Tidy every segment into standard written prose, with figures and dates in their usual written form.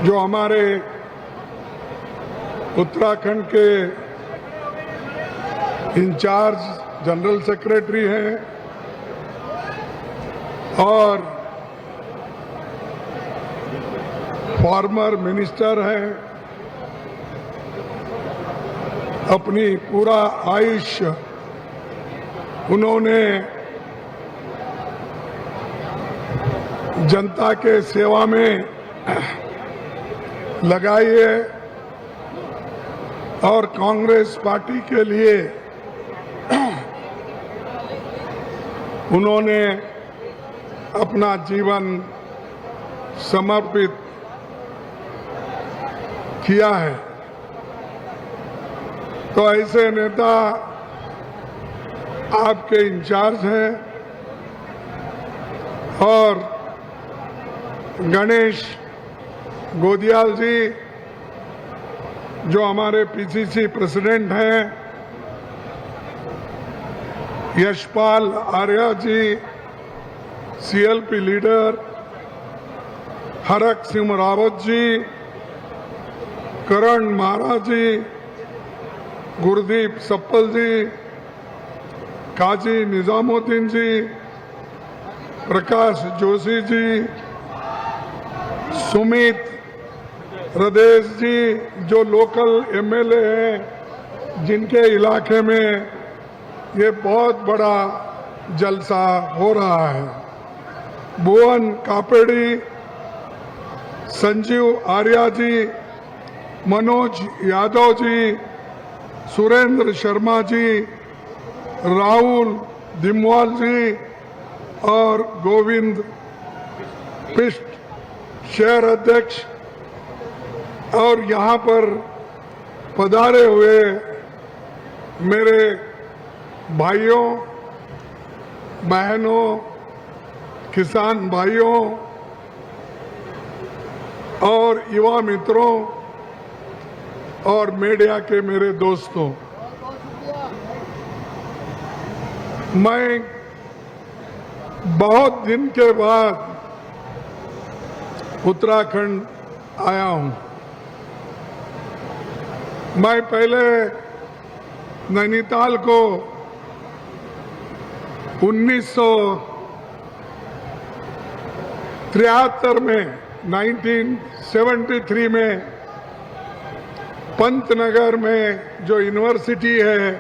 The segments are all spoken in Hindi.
जो हमारे उत्तराखंड के इंचार्ज जनरल सेक्रेटरी हैं और फॉर्मर मिनिस्टर हैं, अपनी पूरा आयुष्य उन्होंने जनता के सेवा में लगाई है और कांग्रेस पार्टी के लिए उन्होंने अपना जीवन समर्पित किया है। तो ऐसे नेता आपके इंचार्ज हैं और गणेश गोदियाल जी जो हमारे पीसीसी प्रेसिडेंट हैं, यशपाल आर्या जी सीएलपी लीडर, हरक सिंह रावत जी, करण महाराज जी, गुरदीप सप्पल जी, काजी निजामुद्दीन जी, प्रकाश जोशी जी, सुमित रदेश जी जो लोकल एमएलए हैं, जिनके इलाके में ये बहुत बड़ा जलसा हो रहा है, भुवन कापेड़ी, संजीव आर्या जी, मनोज यादव जी, सुरेंद्र शर्मा जी, राहुल दिमवाल जी और गोविंद पिष्ट शहर अध्यक्ष और यहाँ पर पधारे हुए मेरे भाइयों बहनों, किसान भाइयों और युवा मित्रों और मीडिया के मेरे दोस्तों, मैं बहुत दिन के बाद उत्तराखंड आया हूं। मैं पहले नैनीताल को 1973 में 1973 में पंतनगर में जो यूनिवर्सिटी है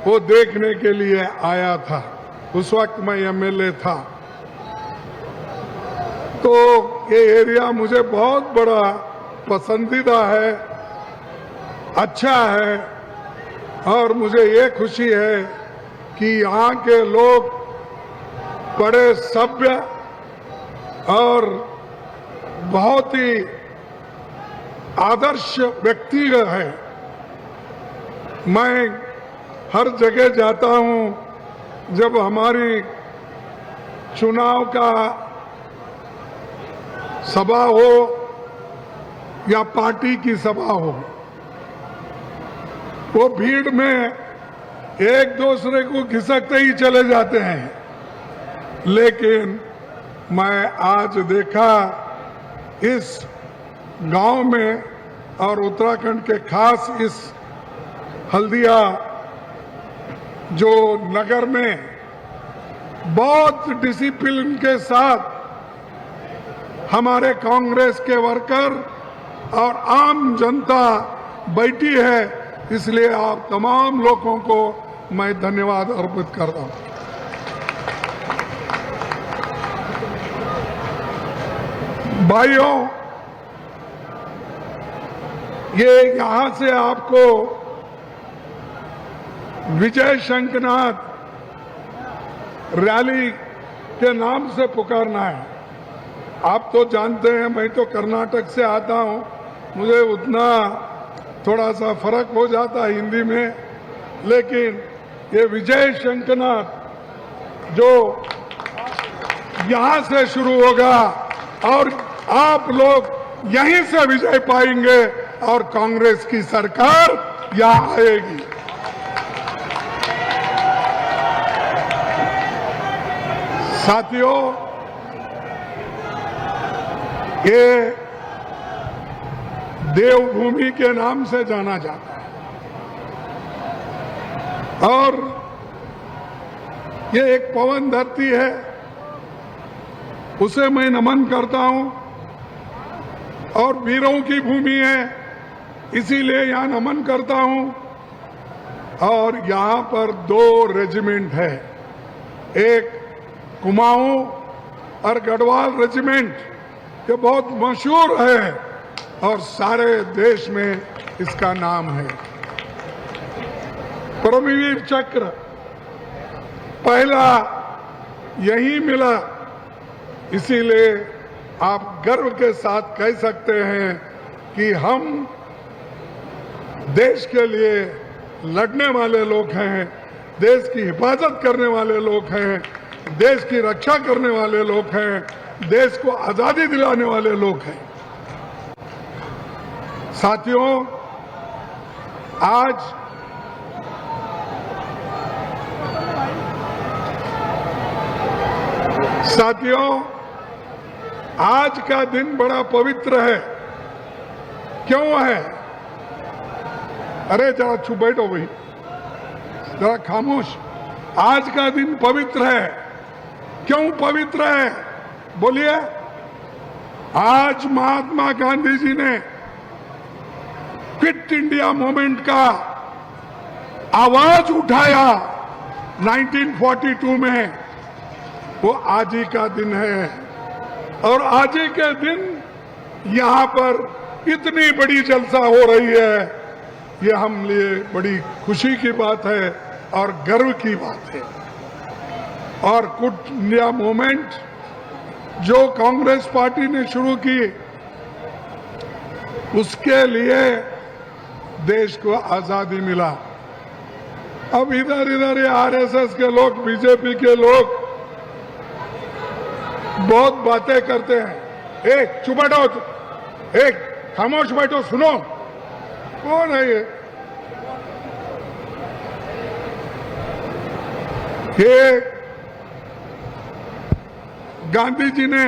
वो देखने के लिए आया था। उस वक्त मैं एमएलए था। तो ये एरिया मुझे बहुत बड़ा पसंदीदा है, अच्छा है और मुझे ये खुशी है कि यहाँ के लोग बड़े सभ्य और बहुत ही आदर्श व्यक्ति है। मैं हर जगह जाता हूँ जब हमारी चुनाव का सभा हो या पार्टी की सभा हो, वो भीड़ में एक दूसरे को खिसकते ही चले जाते हैं, लेकिन मैं आज देखा इस गांव में और उत्तराखंड के खास इस हल्दिया जो नगर में बहुत डिसिप्लिन के साथ हमारे कांग्रेस के वर्कर और आम जनता बैठी है, इसलिए आप तमाम लोगों को मैं धन्यवाद अर्पित करता हूं। भाइयों, ये यहां से आपको विजय शंखनाद रैली के नाम से पुकारना है। आप तो जानते हैं, मैं तो कर्नाटक से आता हूं, मुझे उतना थोड़ा सा फर्क हो जाता है हिंदी में, लेकिन ये विजय शंखनाद जो यहां से शुरू होगा और आप लोग यहीं से विजय पाएंगे और कांग्रेस की सरकार यहां आएगी। साथियों, ये देवभूमि के नाम से जाना जाता है। और ये एक पवन धरती है, उसे मैं नमन करता हूं। और वीरों की भूमि है, इसीलिए यहां नमन करता हूं। और यहां पर 2 रेजिमेंट है, एक कुमाऊं और गढ़वाल रेजिमेंट, ये बहुत मशहूर है और सारे देश में इसका नाम है। परमवीर चक्र पहला यही मिला, इसीलिए आप गर्व के साथ कह सकते हैं कि हम देश के लिए लड़ने वाले लोग हैं, देश की हिफाजत करने वाले लोग हैं, देश की रक्षा करने वाले लोग हैं, देश को आजादी दिलाने वाले लोग हैं। साथियों, आज का दिन बड़ा पवित्र है। क्यों है? अरे जरा चुप बैठो भाई, जरा खामोश। आज का दिन पवित्र है। क्यों पवित्र है? बोलिए। आज महात्मा गांधी जी ने क्विट इंडिया मूवमेंट का आवाज उठाया 1942 में, वो आज ही का दिन है। और आज ही के दिन यहां पर इतनी बड़ी जलसा हो रही है, ये हम लिए बड़ी खुशी की बात है और गर्व की बात है। और क्विट इंडिया मूवमेंट जो कांग्रेस पार्टी ने शुरू की, उसके लिए देश को आजादी मिला। अब इधर इधर ये आरएसएस के लोग, बीजेपी के लोग बहुत बातें करते हैं। एक चुप बैठो, एक खामोश बैठो, सुनो। कौन है ये? गांधी जी ने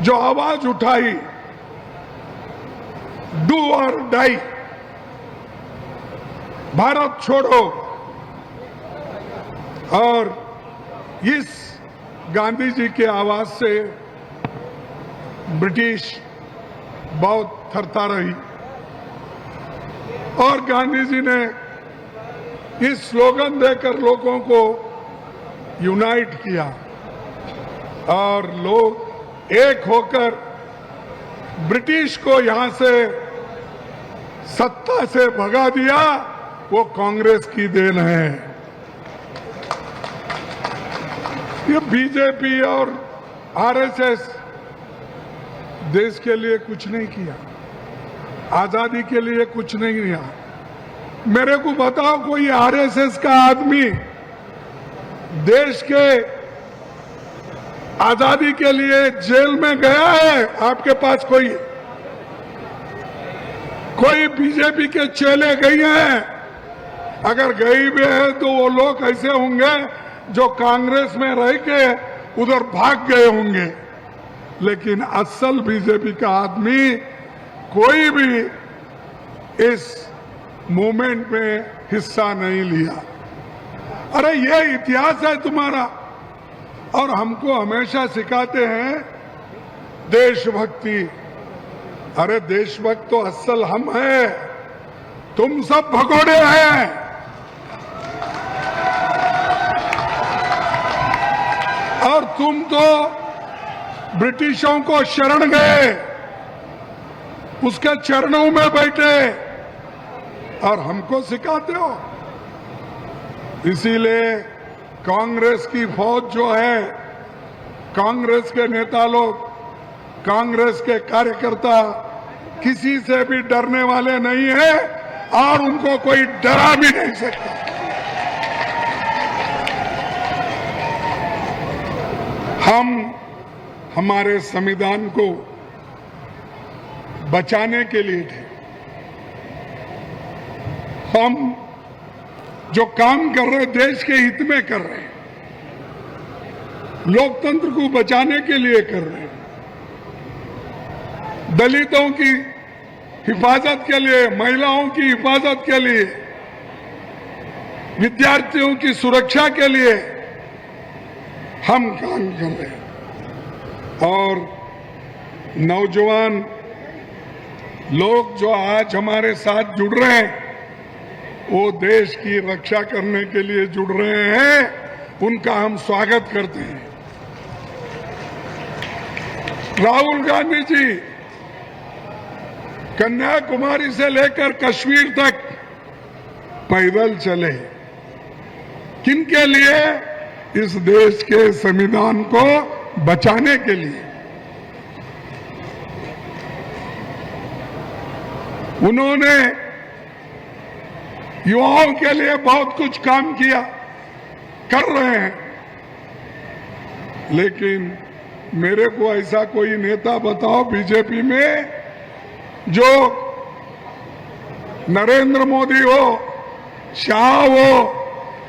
जो आवाज उठाई, डू और डाई, भारत छोड़ो, और इस गांधी जी के आवाज से ब्रिटिश बहुत थरथा रही। और गांधी जी ने इस स्लोगन देकर लोगों को यूनाइट किया और लोग एक होकर ब्रिटिश को यहां से सत्ता से भगा दिया। वो कांग्रेस की देन है। ये बीजेपी और आरएसएस देश के लिए कुछ नहीं किया, आजादी के लिए कुछ नहीं किया। मेरे को बताओ, कोई आरएसएस का आदमी देश के आजादी के लिए जेल में गया है? आपके पास कोई बीजेपी के चेले गए हैं? अगर गई भी है तो वो लोग ऐसे होंगे जो कांग्रेस में रह के उधर भाग गए होंगे। लेकिन असल बीजेपी का आदमी कोई भी इस मूवमेंट में हिस्सा नहीं लिया। अरे ये इतिहास है तुम्हारा। और हमको हमेशा सिखाते हैं देशभक्ति। अरे देशभक्त तो असल हम हैं, तुम सब भगोड़े हैं। और तुम तो ब्रिटिशों को शरण गए, उसके चरणों में बैठे और हमको सिखाते हो। इसीलिए कांग्रेस की फौज जो है, कांग्रेस के नेता लोग, कांग्रेस के कार्यकर्ता किसी से भी डरने वाले नहीं है और उनको कोई डरा भी नहीं सकता। हम हमारे संविधान को बचाने के लिए थे। हम जो काम कर रहे देश के हित में कर रहे हैं, लोकतंत्र को बचाने के लिए कर रहे हैं। दलितों की हिफाजत के लिए, महिलाओं की हिफाजत के लिए, विद्यार्थियों की सुरक्षा के लिए हम काम कर रहे हैं। और नौजवान लोग जो आज हमारे साथ जुड़ रहे हैं, वो देश की रक्षा करने के लिए जुड़ रहे हैं, उनका हम स्वागत करते हैं। राहुल गांधी जी कन्याकुमारी से लेकर कश्मीर तक पैदल चले, किनके लिए? इस देश के संविधान को बचाने के लिए। उन्होंने युवाओं के लिए बहुत कुछ काम किया, कर रहे हैं, लेकिन मेरे को ऐसा कोई नेता बताओ बीजेपी में जो नरेंद्र मोदी हो, शाह हो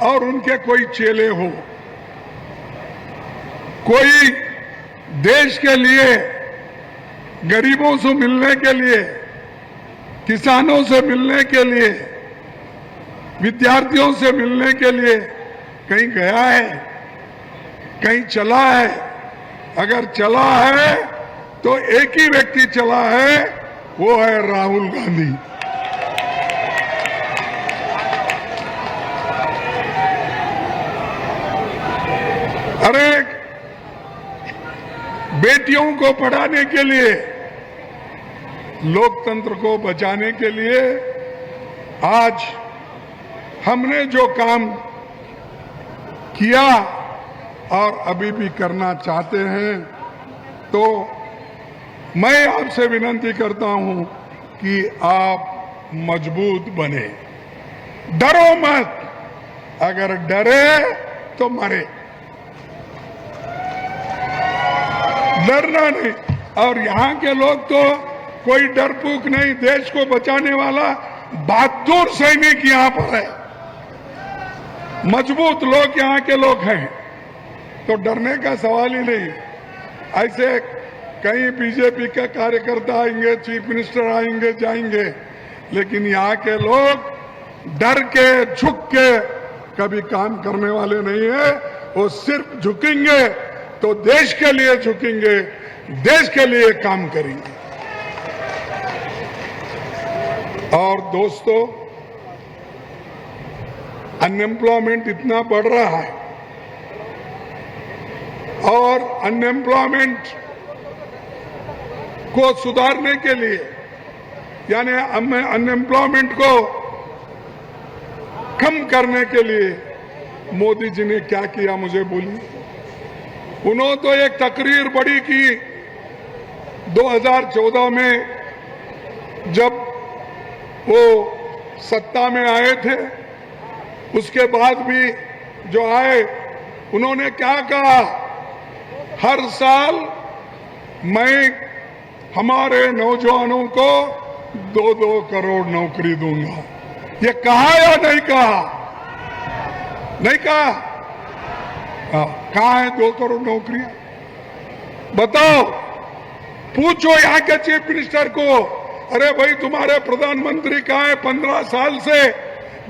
और उनके कोई चेले हो, कोई देश के लिए, गरीबों से मिलने के लिए, किसानों से मिलने के लिए, विद्यार्थियों से मिलने के लिए कहीं गया है, कहीं चला है? अगर चला है तो एक ही व्यक्ति चला है, वो है राहुल गांधी। अरे बेटियों को पढ़ाने के लिए, लोकतंत्र को बचाने के लिए आज हमने जो काम किया और अभी भी करना चाहते हैं, तो मैं आपसे विनती करता हूं कि आप मजबूत बने, डरो मत। अगर डरे तो मरे, डरना नहीं। और यहां के लोग तो कोई डरपूक नहीं, देश को बचाने वाला बहादुर सैनिक यहां पर है, मजबूत लोग यहां के लोग हैं, तो डरने का सवाल ही नहीं। ऐसे कई बीजेपी के कार्यकर्ता आएंगे, चीफ मिनिस्टर आएंगे जाएंगे, लेकिन यहाँ के लोग डर के, झुक के कभी काम करने वाले नहीं है। वो सिर्फ झुकेंगे तो देश के लिए झुकेंगे, देश के लिए काम करेंगे। और दोस्तों, अनएम्प्लॉयमेंट इतना बढ़ रहा है, और अनएम्प्लॉयमेंट को सुधारने के लिए, यानी अनएम्प्लॉयमेंट को कम करने के लिए मोदी जी ने क्या किया, मुझे बोलिए। उन्होंने तो एक तकरीर बड़ी की 2014 में, जब वो सत्ता में आए थे। उसके बाद भी जो आए, उन्होंने क्या कहा? हर साल मैं हमारे नौजवानों को 2-2 करोड़ नौकरी दूंगा। ये कहा या नहीं कहा? नहीं कहा? कहाँ है 2 करोड़ नौकरियां? बताओ, पूछो यहाँ के चीफ मिनिस्टर को, अरे भाई तुम्हारे प्रधानमंत्री कहाँ है? 15 साल से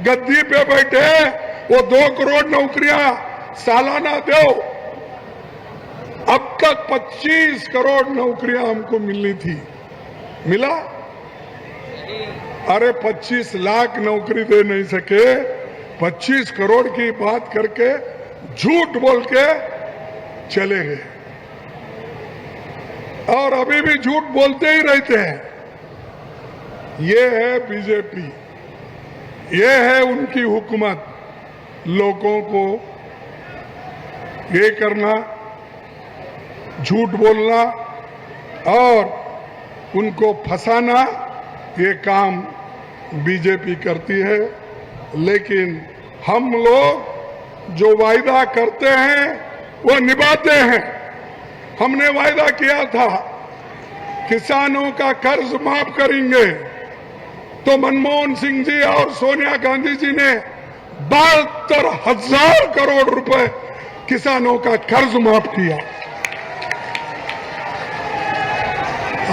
गद्दी पे बैठे, वो 2 करोड़ नौकरियां सालाना दो। अब तक 25 करोड़ नौकरियां हमको मिलनी थी, मिला? अरे 25 लाख नौकरी दे नहीं सके, 25 करोड़ की बात करके झूठ बोल के चले गए, और अभी भी झूठ बोलते ही रहते हैं। ये है बीजेपी, ये है उनकी हुकूमत। लोगों को ये करना, झूठ बोलना और उनको फंसाना, ये काम बीजेपी करती है। लेकिन हम लोग जो वायदा करते हैं वो निभाते हैं। हमने वायदा किया था किसानों का कर्ज माफ करेंगे, तो मनमोहन सिंह जी और सोनिया गांधी जी ने 72,000 करोड़ रुपए किसानों का कर्ज माफ किया।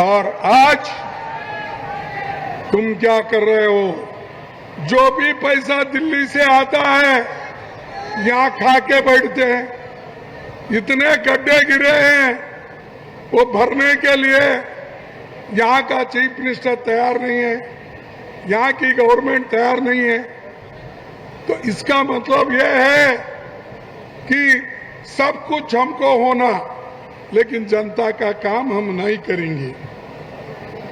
और आज तुम क्या कर रहे हो? जो भी पैसा दिल्ली से आता है यहां खा के बैठते हैं। इतने गड्ढे गिरे हैं वो भरने के लिए यहां का चीफ मिनिस्टर तैयार नहीं है, यहां की गवर्नमेंट तैयार नहीं है। तो इसका मतलब यह है कि सब कुछ हमको होना, लेकिन जनता का काम हम नहीं करेंगे,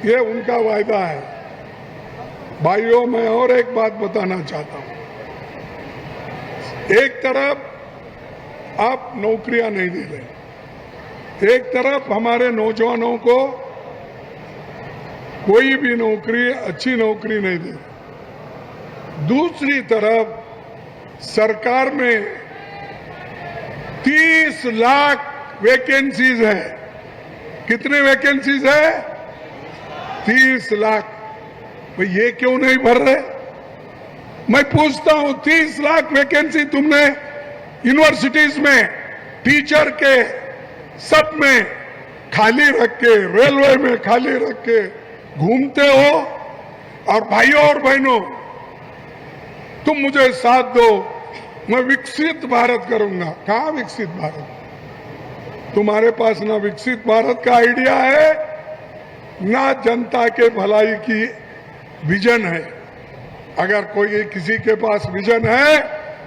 ये उनका वायदा है। भाइयों, मैं और एक बात बताना चाहता हूं। एक तरफ आप नौकरियां नहीं दे रहे, एक तरफ हमारे नौजवानों को कोई भी नौकरी, अच्छी नौकरी नहीं दे रहे। दूसरी तरफ सरकार में 30 लाख वैकेंसीज है। कितने वैकेंसीज है? 30 लाख। भाई ये क्यों नहीं भर रहे? मैं पूछता हूं, 30 लाख वैकेंसी तुमने यूनिवर्सिटीज में टीचर के सब में खाली रख के, रेलवे में खाली रख के घूमते हो। और भाइयों और बहनों, तुम मुझे साथ दो, मैं विकसित भारत करूंगा। कहां विकसित भारत? तुम्हारे पास ना विकसित भारत का आइडिया है, ना जनता के भलाई की विजन है। अगर कोई किसी के पास विजन है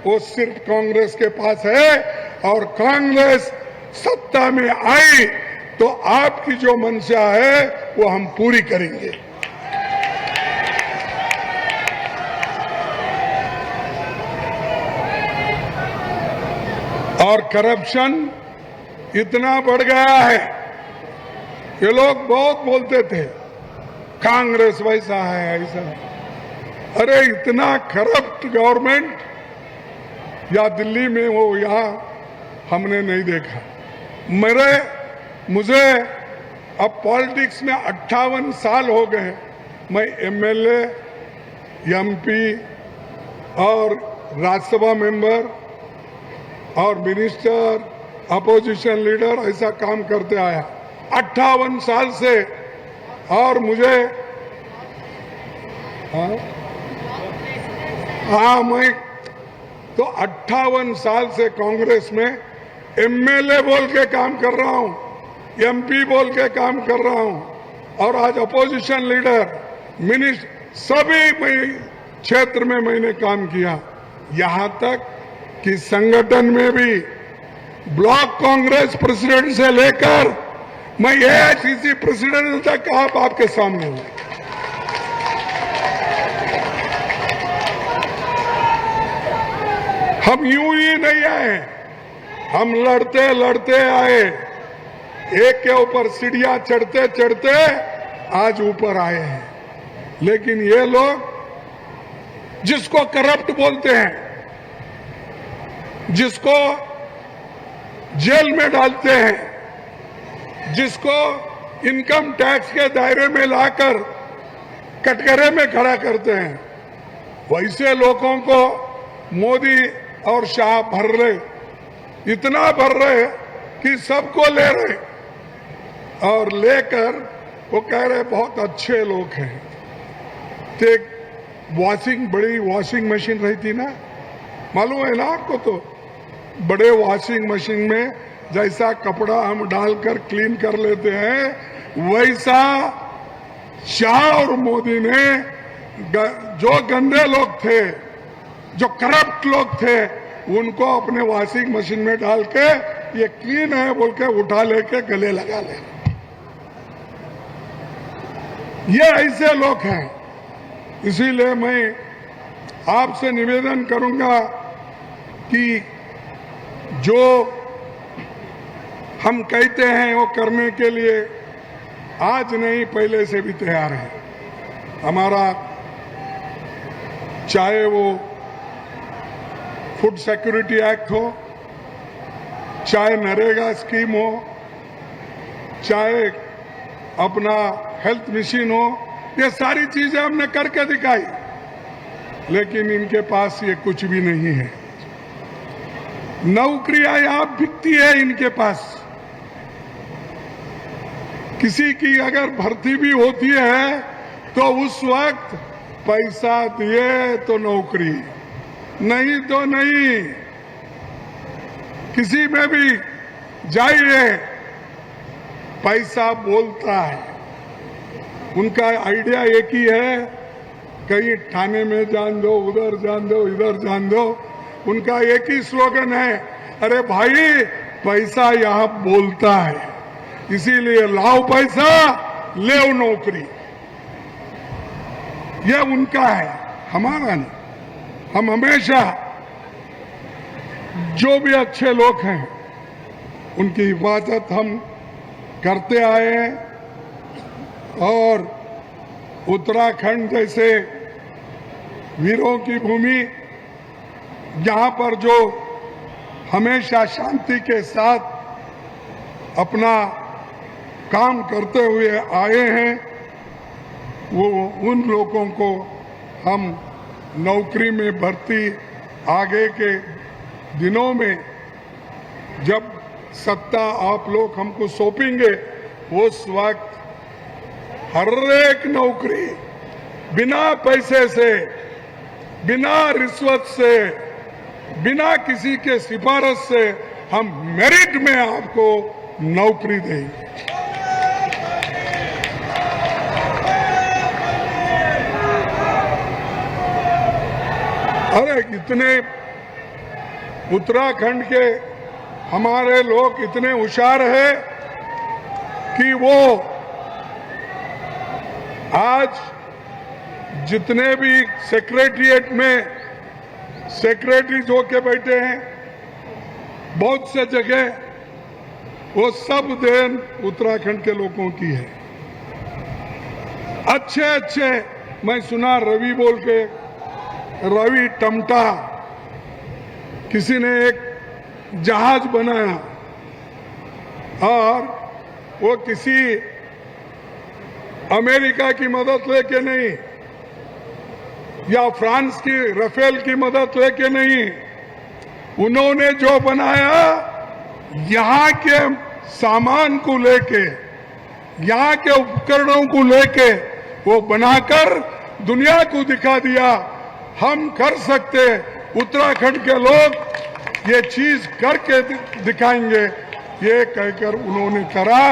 वो सिर्फ कांग्रेस के पास है, और कांग्रेस सत्ता में आई तो आपकी जो मंशा है वो हम पूरी करेंगे। और करप्शन इतना बढ़ गया है, ये लोग बहुत बोलते थे कांग्रेस वैसा है ऐसा। अरे इतना करप्ट गवर्नमेंट या दिल्ली में हो, यहां हमने नहीं देखा। मुझे अब पॉलिटिक्स में 58 साल हो गए। मैं एमएलए, एमपी और राज्यसभा मेंबर और मिनिस्टर, अपोजिशन लीडर ऐसा काम करते आया 58 साल से। और मुझे मैं तो 58 साल से कांग्रेस में एमएलए बोल के काम कर रहा हूं, एमपी बोल के काम कर रहा हूं, और आज अपोजिशन लीडर, मिनिस्टर, सभी क्षेत्र में मैंने काम किया। यहां तक कि संगठन में भी ब्लॉक कांग्रेस प्रेसिडेंट से लेकर मैं एआईसीसी प्रेसिडेंट तक आपके सामने हूं। हम यूं ही नहीं आए, हम लड़ते लड़ते आए। एक के ऊपर सीढ़ियां चढ़ते चढ़ते आज ऊपर आए हैं। लेकिन ये लोग जिसको करप्ट बोलते हैं, जिसको जेल में डालते हैं, जिसको इनकम टैक्स के दायरे में लाकर कटघरे में खड़ा करते हैं, वैसे लोगों को मोदी और शाह भर रहे, इतना भर रहे कि सबको ले रहे, और लेकर वो कह रहे बहुत अच्छे लोग हैं। तो एक बड़ी वॉशिंग मशीन रही थी ना, मालूम है ना आपको? तो बड़े वॉशिंग मशीन में जैसा कपड़ा हम डालकर क्लीन कर लेते हैं, वैसा शाह और मोदी ने जो गंदे लोग थे, जो करप्ट लोग थे, उनको अपने वॉशिंग मशीन में डाल के ये क्लीन है बोल के उठा लेके गले लगा ले। ये ऐसे लोग हैं। इसीलिए मैं आपसे निवेदन करूंगा कि जो हम कहते हैं वो करने के लिए आज नहीं पहले से भी तैयार है। हमारा चाहे वो फूड सिक्योरिटी एक्ट हो, चाहे नरेगा स्कीम हो, चाहे अपना हेल्थ मिशन हो, ये सारी चीजें हमने करके दिखाई, लेकिन इनके पास ये कुछ भी नहीं है। नौकरियां यहां बिकती है इनके पास। किसी की अगर भर्ती भी होती है तो उस वक्त पैसा दिए तो नौकरी, नहीं तो नहीं। किसी में भी जाइए, पैसा बोलता है। उनका आइडिया एक ही है, कहीं थाने में जान दो, उधर जान दो, इधर जान दो। उनका एक ही स्लोगन है, अरे भाई पैसा यहाँ बोलता है, इसीलिए लाओ पैसा, ले नौकरी। ये उनका है, हमारा नहीं। हम हमेशा जो भी अच्छे लोग हैं उनकी हिफाजत हम करते आए हैं। और उत्तराखंड जैसे वीरों की भूमि, जहां पर जो हमेशा शांति के साथ अपना काम करते हुए आए हैं, वो उन लोगों को हम नौकरी में भर्ती आगे के दिनों में जब सत्ता आप लोग हमको सौंपेंगे, उस वक्त हर एक नौकरी बिना पैसे से, बिना रिश्वत से, बिना किसी के सिफारिश से हम मेरिट में आपको नौकरी देंगे। अरे इतने उत्तराखंड के हमारे लोग इतने होशियार हैं कि वो आज जितने भी सेक्रेटरिएट में सेक्रेटरीज होके बैठे हैं, बहुत से जगह वो सब देन उत्तराखंड के लोगों की है। अच्छे अच्छे, मैं सुना रवि बोल के, रवि टमटा, किसी ने एक जहाज बनाया और वो किसी अमेरिका की मदद लेके नहीं या फ्रांस की राफेल की मदद लेके नहीं, उन्होंने जो बनाया यहाँ के सामान को लेके, यहाँ के उपकरणों को लेके वो बनाकर दुनिया को दिखा दिया, हम कर सकते, उत्तराखंड के लोग ये चीज करके दिखाएंगे। ये कहकर उन्होंने करा,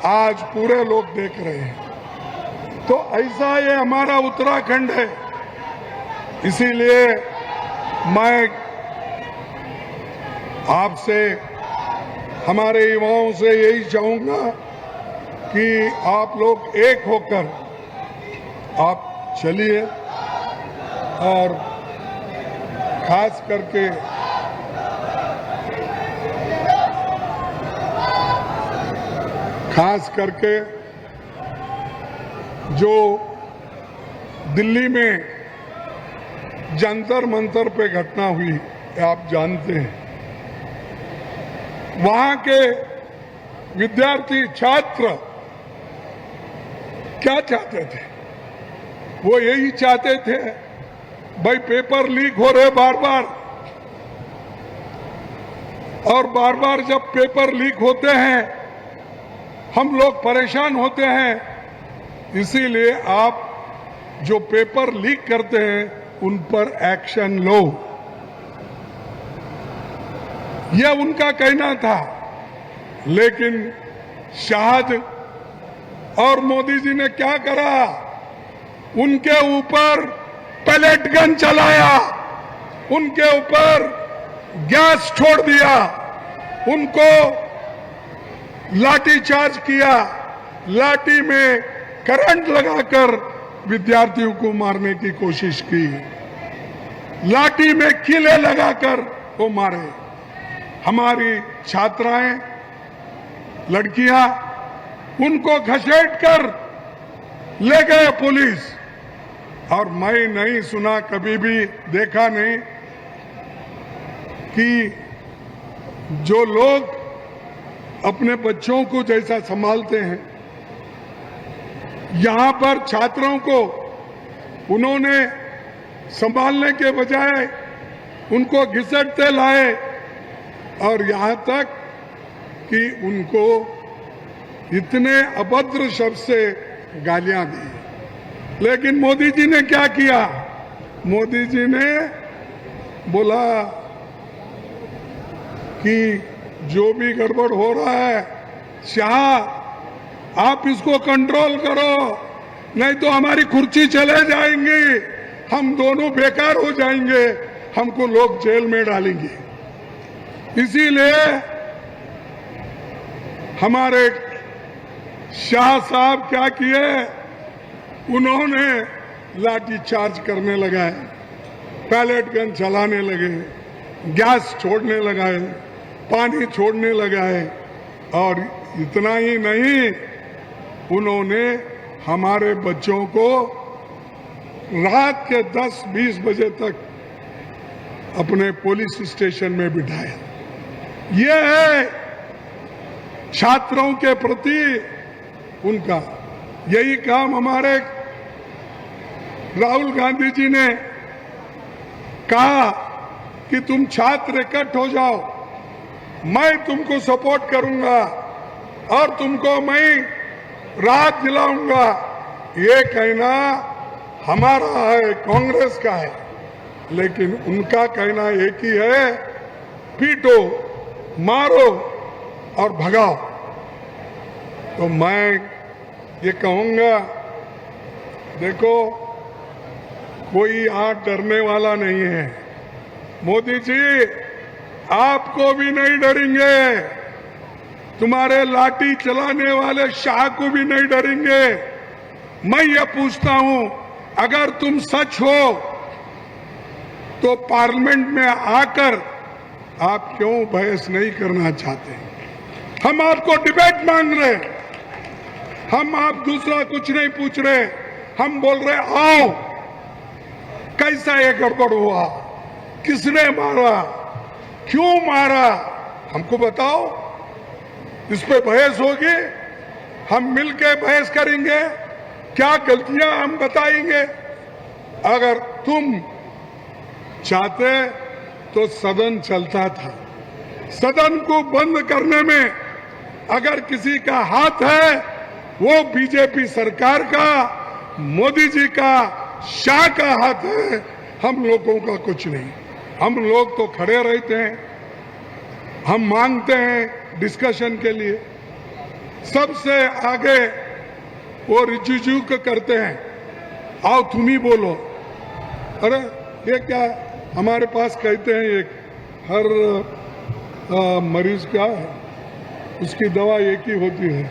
आज पूरे लोग देख रहे हैं। तो ऐसा ये हमारा उत्तराखंड है। इसीलिए मैं आपसे, हमारे युवाओं से यही चाहूंगा कि आप लोग एक होकर आप चलिए और खास करके जो दिल्ली में जंतर मंतर पे घटना हुई, आप जानते हैं, वहां के विद्यार्थी छात्र क्या चाहते थे? वो यही चाहते थे, भाई पेपर लीक हो रहे बार बार, और बार बार जब पेपर लीक होते हैं हम लोग परेशान होते हैं। इसीलिए आप जो पेपर लीक करते हैं उन पर एक्शन लो, यह उनका कहना था। लेकिन शाहद और मोदी जी ने क्या करा? उनके ऊपर पैलेट गन चलाया, उनके ऊपर गैस छोड़ दिया, उनको लाठी चार्ज किया, लाठी में करंट लगाकर विद्यार्थियों को मारने की कोशिश की, लाठी में कीले लगाकर वो मारे। हमारी छात्राएं, लड़कियां, उनको घसीटकर ले गए पुलिस। और मैं नहीं सुना, कभी भी देखा नहीं कि जो लोग अपने बच्चों को जैसा संभालते हैं, यहां पर छात्रों को उन्होंने संभालने के बजाय उनको घसीटते लाए, और यहां तक कि उनको इतने अभद्र शब्द से गालियां दी। लेकिन मोदी जी ने क्या किया? मोदी जी ने बोला कि जो भी गड़बड़ हो रहा है, शाह आप इसको कंट्रोल करो, नहीं तो हमारी कुर्सी चले जाएंगी, हम दोनों बेकार हो जाएंगे, हमको लोग जेल में डालेंगे। इसीलिए हमारे शाह साहब क्या किए? उन्होंने लाठी चार्ज करने लगाए, पैलेट गन चलाने लगे, गैस छोड़ने लगाए, पानी छोड़ने लगाए, और इतना ही नहीं, उन्होंने हमारे बच्चों को रात के 10-20 बजे तक अपने पुलिस स्टेशन में बिठाया। ये है छात्रों के प्रति उनका। यही काम हमारे राहुल गांधी जी ने कहा कि तुम छात्र इकट्ठ हो जाओ, मैं तुमको सपोर्ट करूंगा और तुमको मैं राहत दिलाऊंगा। ये कहना हमारा है, कांग्रेस का है, लेकिन उनका कहना एक ही है, पीटो, मारो और भगाओ। तो मैं ये कहूंगा, देखो कोई आज डरने वाला नहीं है। मोदी जी आपको भी नहीं डरेंगे, तुम्हारे लाठी चलाने वाले शाह को भी नहीं डरेंगे। मैं ये पूछता हूं, अगर तुम सच हो तो पार्लियामेंट में आकर आप क्यों बहस नहीं करना चाहते? हम आपको डिबेट मांग रहे, हम आप दूसरा कुछ नहीं पूछ रहे। हम बोल रहे आओ, कैसा ये गड़बड़ हुआ, किसने मारा, क्यों मारा, हमको बताओ। इस पे बहस होगी, हम मिलके बहस करेंगे, क्या गलतियां हम बताएंगे। अगर तुम चाहते तो सदन चलता था। सदन को बंद करने में अगर किसी का हाथ है, वो बीजेपी सरकार का, मोदी जी का, शाह का हाथ है, हम लोगों का कुछ नहीं। हम लोग तो खड़े रहते हैं, हम मांगते हैं डिस्कशन के लिए। सबसे आगे वो रिजुजू को करते हैं, आओ तुम ही बोलो। अरे ये क्या, हमारे पास कहते हैं एक हर मरीज का उसकी दवा एक ही होती है,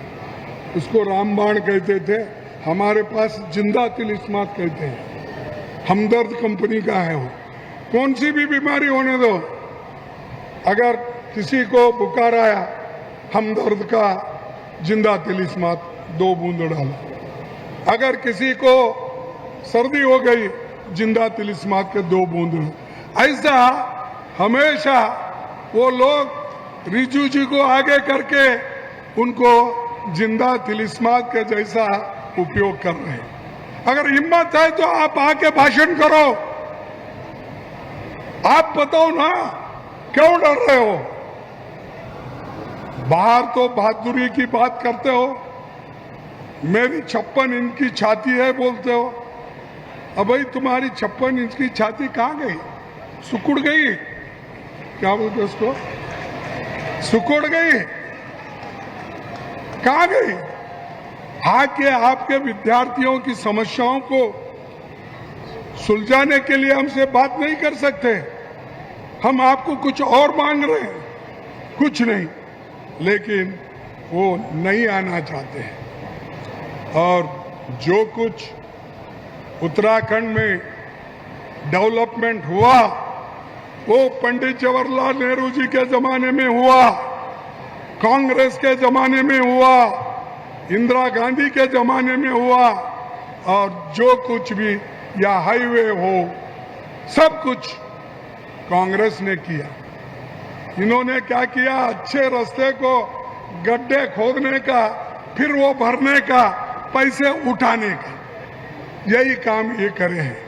उसको रामबाण कहते थे, हमारे पास जिंदा तिलिस्मात कहते हैं। हमदर्द कंपनी का है वो। कौन सी भी बीमारी होने दो, अगर किसी को बुखार आया, हमदर्द का जिंदा तिलिस्मात 2 बूंद डालो। अगर किसी को सर्दी हो गई, जिंदा तिलिस्मात के 2 बूंद। ऐसा हमेशा वो लोग रिजू जी को आगे करके उनको जिंदा तिलिस्मात के जैसा उपयोग कर रहे हैं। अगर हिम्मत है तो आप आके भाषण करो, आप बताओ ना, क्यों डर रहे हो? बाहर तो बहादुरी की बात करते हो, मेरी 56 इंच की छाती है बोलते हो। अब भाई तुम्हारी 56 इंच की छाती कहां गई? सुकुड़ गई? क्या बोलते उसको? सुकुड़ गई? कहां गई? आके आपके विद्यार्थियों की समस्याओं को सुलझाने के लिए हमसे बात नहीं कर सकते। हम आपको कुछ और मांग रहे हैं, कुछ नहीं, लेकिन वो नहीं आना चाहते हैं। और जो कुछ उत्तराखंड में डेवलपमेंट हुआ, वो पंडित जवाहरलाल नेहरू जी के जमाने में हुआ, कांग्रेस के जमाने में हुआ, इंदिरा गांधी के जमाने में हुआ। और जो कुछ भी या हाईवे हो, सब कुछ कांग्रेस ने किया। इन्होंने क्या किया? अच्छे रास्ते को गड्ढे खोदने का, फिर वो भरने का, पैसे उठाने का, यही काम ये करे हैं।